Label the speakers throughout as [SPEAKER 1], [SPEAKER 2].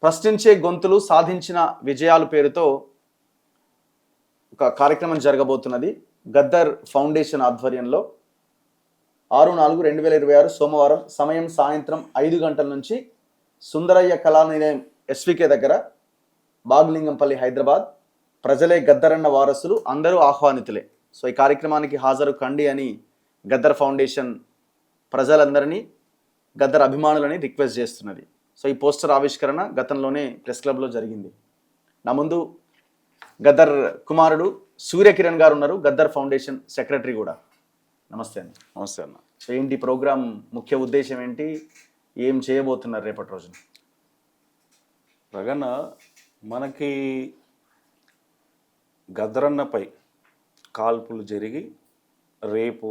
[SPEAKER 1] ప్రశ్నించే గొంతులు సాధించిన విజయాలు పేరుతో ఒక కార్యక్రమం జరగబోతున్నది. గద్దర్ ఫౌండేషన్ ఆధ్వర్యంలో 6/4/2026 సోమవారం సమయం సాయంత్రం 5 గంటల నుంచి సుందరయ్య కళానిలయం ఎస్వికే దగ్గర, బాగ్లింగంపల్లి, హైదరాబాద్. ప్రజలే గద్దరన్న వారసులు, అందరూ ఆహ్వానితులే. సో ఈ కార్యక్రమానికి హాజరు కండి అని గద్దర్ ఫౌండేషన్ ప్రజలందరినీ, గద్దర్ అభిమానులని రిక్వెస్ట్ చేస్తున్నది. సో ఈ పోస్టర్ ఆవిష్కరణ గతంలోనే ప్రెస్ క్లబ్లో జరిగింది. నా ముందు గద్దర్ కుమారుడు సూర్యకిరణ్ గారు ఉన్నారు, గద్దర్ ఫౌండేషన్ సెక్రటరీ కూడా. నమస్తే అన్న.
[SPEAKER 2] నమస్తే అన్న.
[SPEAKER 1] సో ఏంటి ప్రోగ్రామ్ ముఖ్య ఉద్దేశం ఏంటి, ఏం చేయబోతున్నారు రేపటి రోజున?
[SPEAKER 2] రగన్న, మనకి గద్దరన్నపై కాల్పులు జరిగి రేపు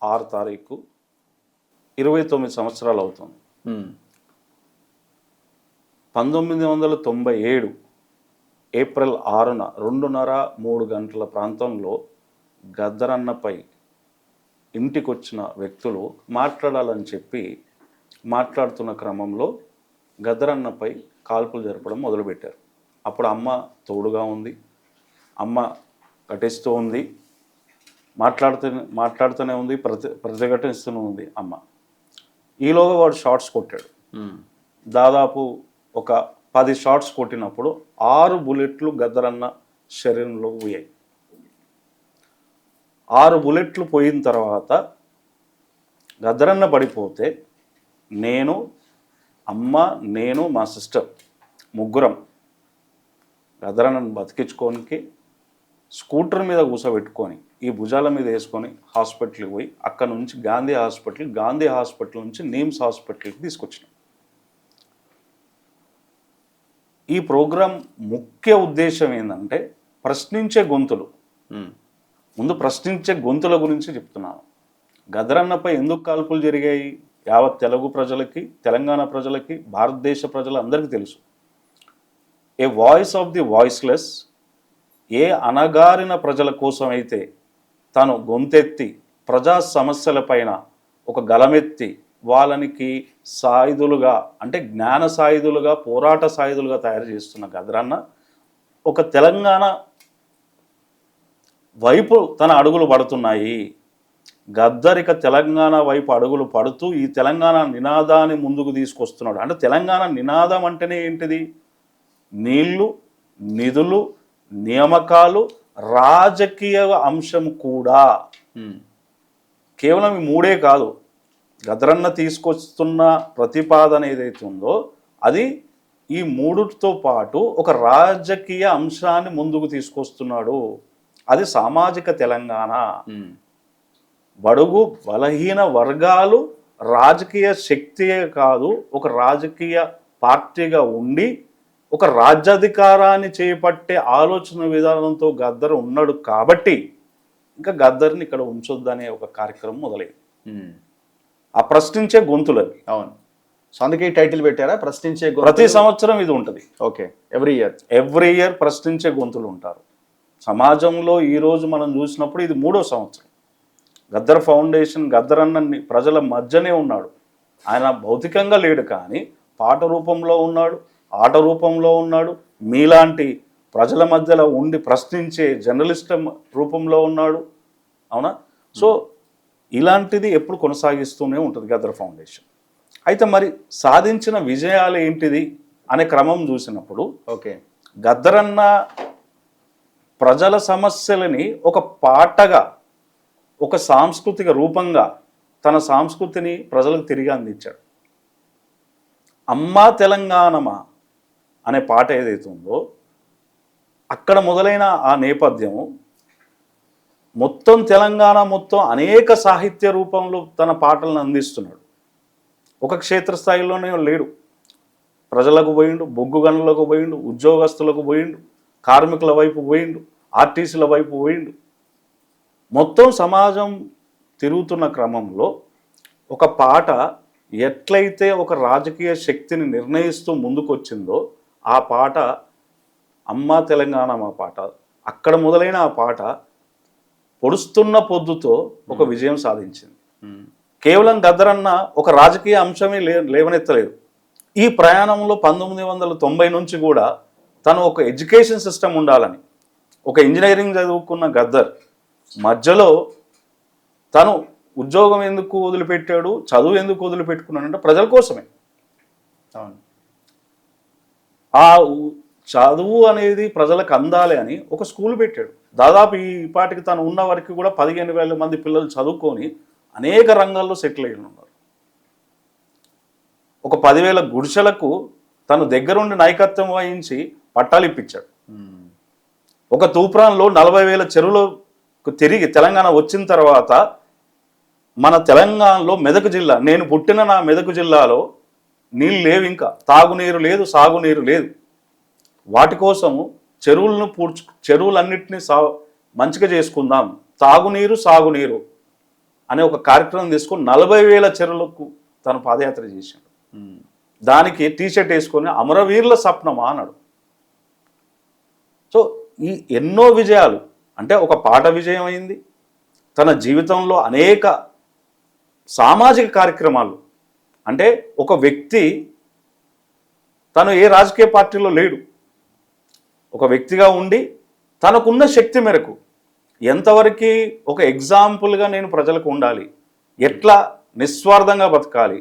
[SPEAKER 2] 6 తారీఖు 29 సంవత్సరాలు అవుతుంది. 1997 ఏప్రిల్ 6న 2:30-3 గంటల ప్రాంతంలో గద్దరన్నపై ఇంటికొచ్చిన వ్యక్తులు మాట్లాడాలని చెప్పి మాట్లాడుతున్న క్రమంలో గద్దరన్నపై కాల్పులు జరపడం మొదలుపెట్టారు. అప్పుడు అమ్మ తోడుగా ఉంది, అమ్మ ఘటిస్తూ ఉంది, మాట్లాడుతూనే ఉంది, ప్రతిఘటిస్తూనే ఉంది అమ్మ. ఈలోగా వాడు షార్ట్స్ కొట్టాడు. దాదాపు ఒక 10 షాట్స్ కొట్టినప్పుడు 6 బుల్లెట్లు గద్దరన్న శరీరంలో పోయాయి. 6 బుల్లెట్లు పోయిన తర్వాత గద్దరన్న పడిపోతే నేను, అమ్మ, నేను, మా సిస్టర్ ముగ్గురం గద్దరన్నను బతికించుకోనికి స్కూటర్ మీద కూర్చోబెట్టుకొని ఈ భుజాల మీద వేసుకొని హాస్పిటల్కి పోయి అక్కడ నుంచి గాంధీ హాస్పిటల్ నుంచి నిమ్స్ హాస్పిటల్కి తీసుకొచ్చినాం. ఈ ప్రోగ్రాం ముఖ్య ఉద్దేశం ఏంటంటే ప్రశ్నించే గొంతులు. ముందు ప్రశ్నించే గొంతుల గురించి చెప్తున్నాను. గద్దరన్నపై ఎందుకు కాల్పులు జరిగాయి యావత్ తెలుగు ప్రజలకి, తెలంగాణ ప్రజలకి, భారతదేశ ప్రజలందరికీ తెలుసు. ఏ వాయిస్ ఆఫ్ ది వాయిస్లెస్, ఏ అణగారిన ప్రజల కోసం అయితే తను గొంతెత్తి ప్రజా సమస్యలపైన ఒక గలమెత్తి వాళ్ళనికి సాయుధులుగా, అంటే జ్ఞాన సాయుధులుగా, పోరాట సాయుధులుగా తయారు చేస్తున్న గద్దరన్న ఒక తెలంగాణ వైపు తన అడుగులు పడుతున్నాయి. గద్దరిక తెలంగాణ వైపు అడుగులు పడుతూ ఈ తెలంగాణ నినాదాన్ని ముందుకు తీసుకొస్తున్నాడు. అంటే తెలంగాణ నినాదం అంటేనే ఏంటిది? నీళ్లు, నిధులు, నియామకాలు, రాజకీయ అంశం కూడా. కేవలం ఈ 3 కాదు. గద్దరన్న తీసుకొస్తున్న ప్రతిపాదన ఏదైతే ఉందో అది ఈ 3తో పాటు ఒక రాజకీయ అంశాన్ని ముందుకు తీసుకొస్తున్నాడు. అది సామాజిక తెలంగాణ. బడుగు బలహీన వర్గాలు రాజకీయ శక్తియే కాదు, ఒక రాజకీయ పార్టీగా ఉండి ఒక రాజ్యాధికారాన్ని చేపట్టే ఆలోచన విధానంతో గద్దర్ ఉన్నాడు. కాబట్టి ఇంకా గద్దర్ని ఇక్కడ ఉంచొద్దనే ఒక కార్యక్రమం మొదలైంది. ఆ ప్రశ్నించే గొంతులవి.
[SPEAKER 1] అవును. సో అందుకే టైటిల్ పెట్టారా, ప్రశ్నించే గొంతులు?
[SPEAKER 2] ప్రతి సంవత్సరం ఇది ఉంటుంది.
[SPEAKER 1] ఓకే, ఎవ్రీ ఇయర్
[SPEAKER 2] ప్రశ్నించే గొంతులు ఉంటారు సమాజంలో. ఈరోజు మనం చూసినప్పుడు ఇది 3వ సంవత్సరం. గద్దర్ ఫౌండేషన్ గద్దరన్న ప్రజల మధ్యనే ఉన్నాడు. ఆయన భౌతికంగా లేడు కానీ పాట రూపంలో ఉన్నాడు, ఆట రూపంలో ఉన్నాడు, మీలాంటి ప్రజల మధ్యలో ఉండి ప్రశ్నించే జర్నలిస్ట్ రూపంలో ఉన్నాడు. అవునా? సో ఇలాంటిది ఎప్పుడు కొనసాగిస్తూనే ఉంటుంది గద్దర్ ఫౌండేషన్. అయితే మరి సాధించిన విజయాలు ఏంటిది అనే క్రమం చూసినప్పుడు
[SPEAKER 1] ఓకే,
[SPEAKER 2] గద్దరన్న ప్రజల సమస్యలని ఒక పాటగా, ఒక సాంస్కృతిక రూపంగా తన సంస్కృతిని ప్రజలకు తిరిగి అందించాడు. అమ్మా తెలంగాణమా అనే పాట ఏదైతే ఉందో అక్కడ మొదలైన ఆ నేపథ్యం మొత్తం తెలంగాణ మొత్తం అనేక సాహిత్య రూపంలో తన పాటలను అందిస్తున్నాడు. ఒక క్షేత్రస్థాయిలోనే లేడు. ప్రజలకు పోయిండు, బొగ్గు గనులకు పోయిండు, ఉద్యోగస్తులకు పోయిండు, కార్మికుల వైపు పోయిండు, ఆర్టీసీల వైపు పోయిండు. మొత్తం సమాజం తిరుగుతున్న క్రమంలో ఒక పాట ఎట్లయితే ఒక రాజకీయ శక్తిని నిర్ణయిస్తూ ముందుకొచ్చిందో ఆ పాట అమ్మా తెలంగాణ మా పాట. అక్కడ మొదలైన ఆ పాట పొడుస్తున్న పొద్దుతో ఒక విజయం సాధించింది. కేవలం గద్దరన్న ఒక రాజకీయ అంశమే లేవనెత్తలేదు. ఈ ప్రయాణంలో 1990 నుంచి కూడా తను ఒక ఎడ్యుకేషన్ సిస్టమ్ ఉండాలని, ఒక ఇంజనీరింగ్ చదువుకున్న గద్దర్ మధ్యలో తను ఉద్యోగం ఎందుకు వదిలిపెట్టాడు, చదువు ఎందుకు వదిలిపెట్టుకున్నాడంటే ప్రజల కోసమే.
[SPEAKER 1] అవును.
[SPEAKER 2] ఆ చదువు అనేది ప్రజలకు అందాలి అని ఒక స్కూల్ పెట్టాడు. దాదాపు ఈ పాటికి తను ఉన్న వరకు కూడా 15,000 మంది పిల్లలు చదువుకొని అనేక రంగాల్లో సెటిల్ అయి ఉన్నారు. ఒక 10,000 గుడిసెలకు తను దగ్గరుండి నాయకత్వం వహించి పట్టాలు ఇప్పించాడు. ఒక తూప్రాన్లో 40,000 చెరువులకు తిరిగి తెలంగాణ వచ్చిన తర్వాత మన తెలంగాణలో మెదక్ జిల్లా, నేను పుట్టిన నా మెదక్ జిల్లాలో నీళ్ళు లేవు, ఇంకా తాగునీరు లేదు, సాగునీరు లేదు. వాటి కోసము చెరువులన్నింటినీ మంచిగా చేసుకుందాం, తాగునీరు సాగునీరు అనే ఒక కార్యక్రమం తీసుకొని 40,000 చెరువులకు తను పాదయాత్ర చేశాడు. దానికి టీషర్ట్ వేసుకొని అమరవీరుల స్వప్నమా అన్నాడు. సో ఈ ఎన్నో విజయాలు, అంటే ఒక పాట విజయం అయింది, తన జీవితంలో అనేక సామాజిక కార్యక్రమాలు. అంటే ఒక వ్యక్తి తను ఏ రాజకీయ పార్టీలో లేడు, ఒక వ్యక్తిగా ఉండి తనకున్న శక్తి మేరకు ఎంతవరకు ఒక ఎగ్జాంపుల్గా నేను ప్రజలకు ఉండాలి, ఎట్లా నిస్వార్థంగా బతకాలి,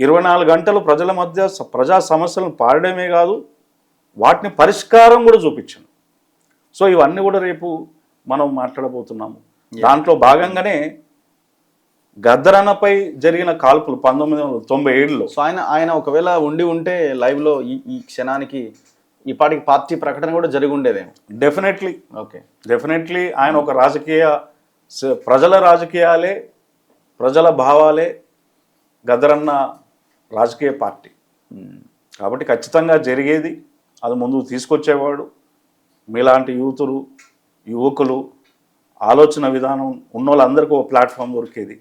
[SPEAKER 2] 24 గంటలు ప్రజల మధ్య ప్రజా సమస్యలను పాడడమే కాదు వాటిని పరిష్కారం కూడా చూపించాను. సో ఇవన్నీ కూడా రేపు మనం మాట్లాడబోతున్నాము. దాంట్లో భాగంగానే గద్దరన్నపై జరిగిన కాల్పులు 1997లో.
[SPEAKER 1] సో ఆయన ఒకవేళ ఉంటే లైవ్లో ఈ క్షణానికి ఈ పాటికి పార్టీ ప్రకటన కూడా జరిగి ఉండేదేమో.
[SPEAKER 2] డెఫినెట్లీ.
[SPEAKER 1] ఓకే,
[SPEAKER 2] డెఫినెట్లీ ఆయన ఒక ప్రజల రాజకీయాలే, ప్రజల భావాలే గద్దరన్న రాజకీయ పార్టీ. కాబట్టి ఖచ్చితంగా జరిగేది, అది ముందుకు తీసుకొచ్చేవాడు. మీలాంటి యువకులు ఆలోచన విధానం ఉన్న వాళ్ళందరికీ ఒక ప్లాట్ఫామ్ దొరికేది.